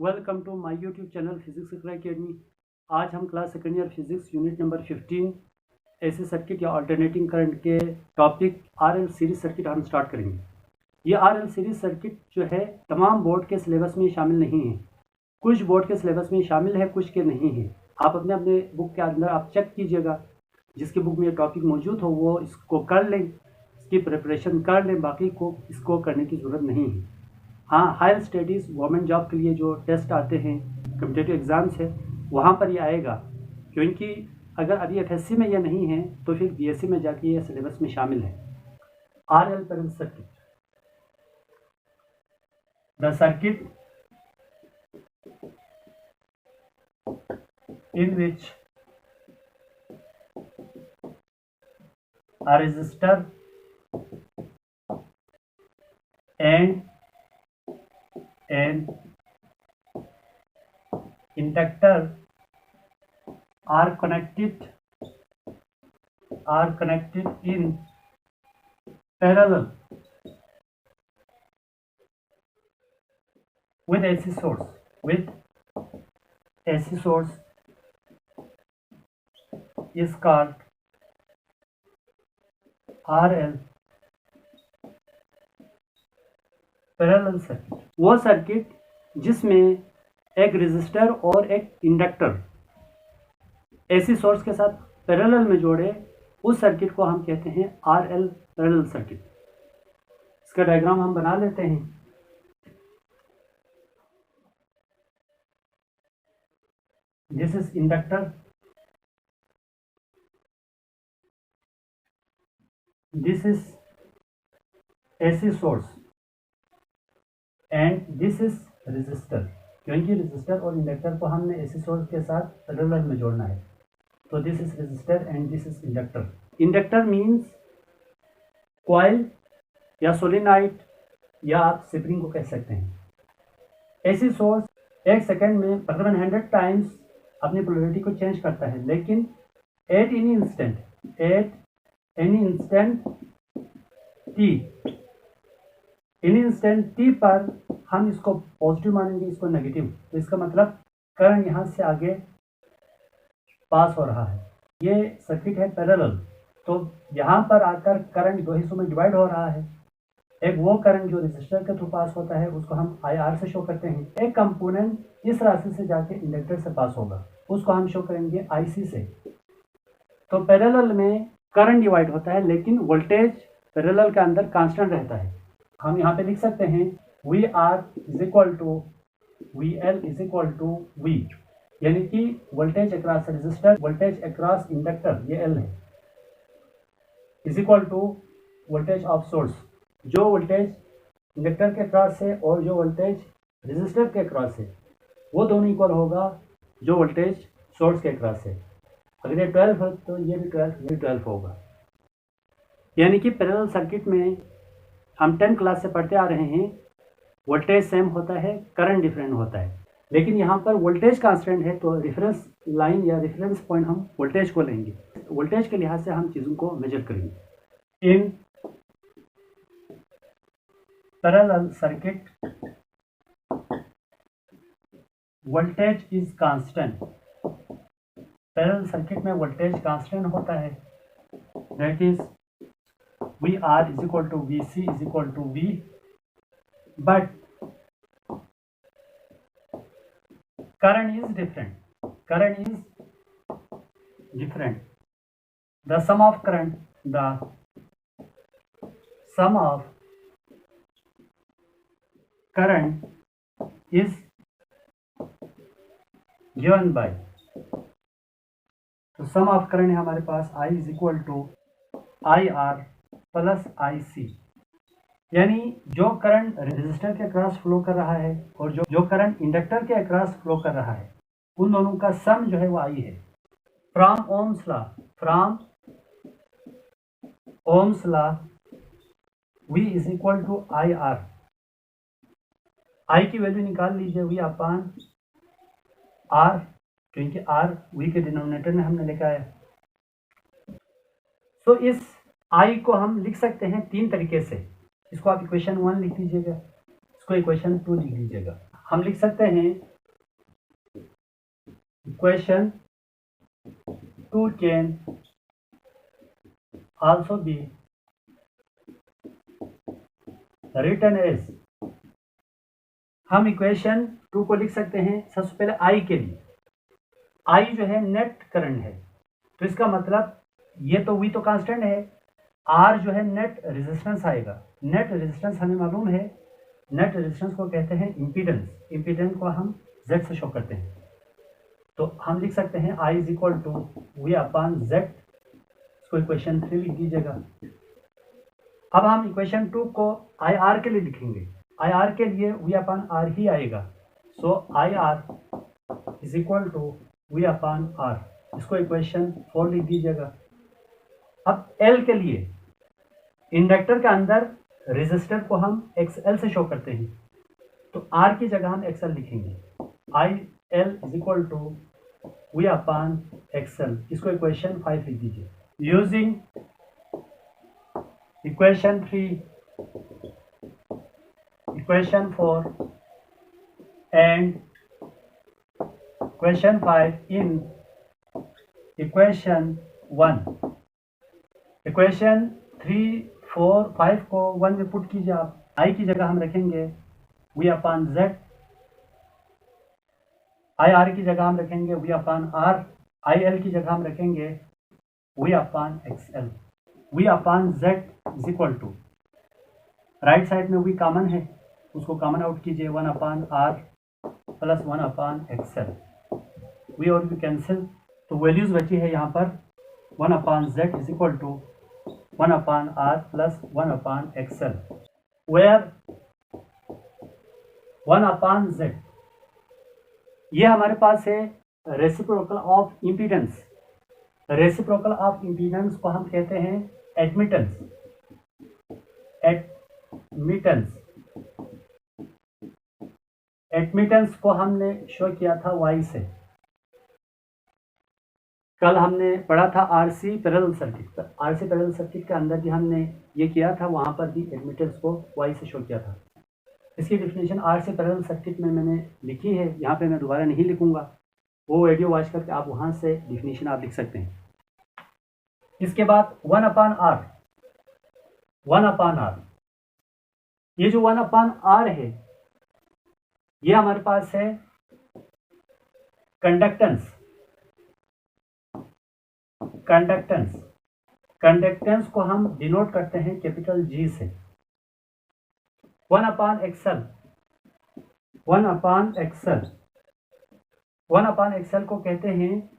Welcome to my YouTube channel physics academy. आज हम class second year physics unit number 15 ऐसे circuit या alternating current के topic RL series circuit हम start करेंगे। ये आरएल सीरीज सर्किट जो है तमाम बोर्ड के सिलेबस में शामिल नहीं है। कुछ बोर्ड के सिलेबस में शामिल है, कुछ के नहीं है। आप अपने अपने बुक के अंदर आप चेक कीजिएगा, जिसकी बुक में ये टॉपिक मौजूद हो वो इसको कर लें, इसकी प्रिपरेशन कर लें, बाकी को इसको करने की ज़रूरत नहीं है। हाँ, हायर स्टडीज़ गवर्नमेंट जॉब के लिए जो टेस्ट आते हैं, कम्पिटेटिव एग्ज़ाम्स है, वहाँ पर ये आएगा। क्योंकि अगर अभी एफएससी में ये नहीं है तो फिर बीएससी में जाके ये सिलेबस में शामिल है। RL parallel circuit, the circuit in which a resistor and an inductor are connected in parallel with AC source is called RL parallel circuit. वो सर्किट जिसमें एक रेजिस्टर और एक इंडक्टर एसी सोर्स के साथ पैरेलल में जोड़े, उस सर्किट को हम कहते हैं आरएल पैरेलल सर्किट। इसका डायग्राम हम बना लेते हैं। This is inductor, this is AC source and this is resistor। क्योंकि रेजिस्टर और इंडक्टर को हमने AC सोर्स के साथ पैरेलल में जोड़ना है, तो this is resistor and this is inductor. Inductor means coil या सोलिनॉइड या आप स्प्रिंग को कह सकते हैं। AC सोर्स एक सेकेंड में तकरीबन 100 टाइम्स अपनी पोलैरिटी को चेंज करता है, लेकिन एट एनी इंस्टेंट टी पर हम इसको पॉजिटिव मानेंगे, इसको नेगेटिव। तो इसका मतलब करंट यहाँ से आगे पास हो रहा है। ये सर्किट है पैरेलल, तो यहाँ पर आकर करंट दो हिस्सों में डिवाइड हो रहा है। एक वो करंट जो रेजिस्टर के थ्रू पास होता है, उसको हम IR से शो करते हैं। एक कंपोनेंट इस राशि से जाके इंडक्टर से पास होगा, उसको हम शो करेंगे IC से। तो पैरेलल में करंट डिवाइड होता है, लेकिन वोल्टेज पैरेलल के अंदर कांस्टेंट रहता है। हम यहाँ पे लिख सकते हैं VR is equal to VL is equal to V, यानी कि voltage across resistor, voltage across inductor, ये L है, is equal to voltage of source. जो वोल्टेज इंडक्टर के अक्रॉस है और जो वोल्टेज रेजिस्टर के अक्रॉस है, वो दोनों इक्वल होगा जो वोल्टेज सोर्स के अक्रॉस है। अगर ये 12 है तो ये भी 12, ये 12 होगा। यानी कि पैरेलल सर्किट में हम 10 क्लास से पढ़ते आ रहे हैं, वोल्टेज सेम होता है, करंट डिफरेंट होता है, लेकिन यहाँ पर वोल्टेज कांस्टेंट है, तो रेफरेंस लाइन या रेफरेंस पॉइंट हम वोल्टेज को लेंगे। वोल्टेज के लिहाज से हम चीज़ों को मेजर करेंगे। In parallel circuit voltage is constant. Parallel circuit में वोल्टेज कांस्टेंट होता है, that is VR is equal to VC is equal to V, but current is different. The sum of current is given by, तो सम of current है हमारे पास I is equal to IR plus IC। यानी जो current resistor के across flow कर रहा है और जो करंट इंडक्टर के अक्रॉस फ्लो कर रहा है, उन दोनों का सम जो है वो I है। From Ohm's law V is equal to IR। I की वैल्यू निकाल लीजिए V अपान R, क्योंकि R V के डिनोमिनेटर में हमने लिखा है। तो इस आई को हम लिख सकते हैं तीन तरीके से। इसको आप इक्वेशन 1 लिख लीजिएगा, इसको इक्वेशन 2 लिख लीजिएगा। हम लिख सकते हैं equation 2 can also be written as, हम इक्वेशन 2 को लिख सकते हैं सबसे पहले I के लिए। I जो है नेट करंट है, तो इसका मतलब ये तो V तो कांस्टेंट है, R जो है नेट रेजिस्टेंस आएगा। नेट रेजिस्टेंस हमें मालूम है, नेट रेजिस्टेंस को कहते हैं इम्पीडेंस। इम्पीडेंस को हम Z से शो करते हैं, तो हम लिख सकते हैं I is equal to V upon Z। इसको इक्वेशन 3 लिख दीजिएगा। अब हम इक्वेशन 2 को IR के लिए लिखेंगे। IR के लिए V अपॉन R ही आएगा, so IR is equal to V upon R। इसको इक्वेशन 4 लिख दीजिएगा। अब L के लिए इंडक्टर के अंदर रेजिस्टर को हम XL से शो करते हैं, तो R की जगह हम XL लिखेंगे। IL is equal to V upon XL। इसको इक्वेशन 5 लिख दीजिए। Using equation 3, equation 4 and equation 5 in equation 1, equation 3, 4, 5 को 1 में पुट कीजिए आप। I की जगह हम रखेंगे V अपॉन Z, IR की जगह हम रखेंगे V अपॉन R, IL की जगह हम रखेंगे V upon XL। V upon Z is equal to, right side में V कॉमन है, उसको कॉमन आउट कीजिए, 1 upon R plus 1 upon XL। V और V कैंसिल, तो वैल्यूज बची है यहाँ पर 1 upon Z is equal to 1 upon R plus 1 upon XL, where 1 upon Z ये हमारे पास है reciprocal of impedance. Reciprocal of impedance को हम कहते हैं एडमिटेंस। एडमिटेंस, एडमिटेंस को हमने शो किया था Y से। कल हमने पढ़ा था RC parallel circuit. RC parallel circuit के अंदर भी हमने ये किया था, वहाँ पर भी एडमिटेंस को Y से शो किया था। इसकी डेफिनेशन RC पैरेलल सर्किट में मैंने लिखी है, यहाँ पे मैं दोबारा नहीं लिखूंगा, वो वीडियो वॉच करके आप वहाँ से डेफिनेशन आप लिख सकते हैं। इसके बाद 1 अपॉन R, 1 अपॉन R, ये जो 1 अपॉन R है ये हमारे पास है कंडक्टेंस। कंडक्टेंस, कंडक्टेंस को हम डिनोट करते हैं कैपिटल G से। 1 upon XL, 1 upon XL, 1 upon XL को कहते हैं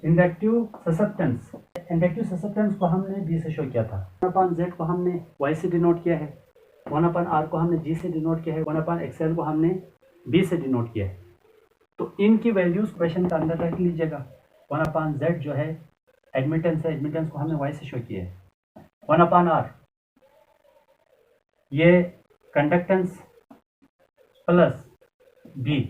इंडक्टिव ससेप्टेंस। इंडक्टिव ससेप्टेंस को हमने B से शो किया था। 1 अपॉन Z को हमने Y से डिनोट किया है, 1 अपॉन R को हमने G से डिनोट किया है, 1 अपॉन XL को हमने B से डिनोट किया है। तो इनकी वैल्यूज क्वेश्चन के अंदर रख लीजिएगा। 1 अपॉन Z जो है एडमिटेंस है, एडमिटेंस को हमने Y से शो किया है। 1 अपॉन R ये कंडक्टेंस प्लस B,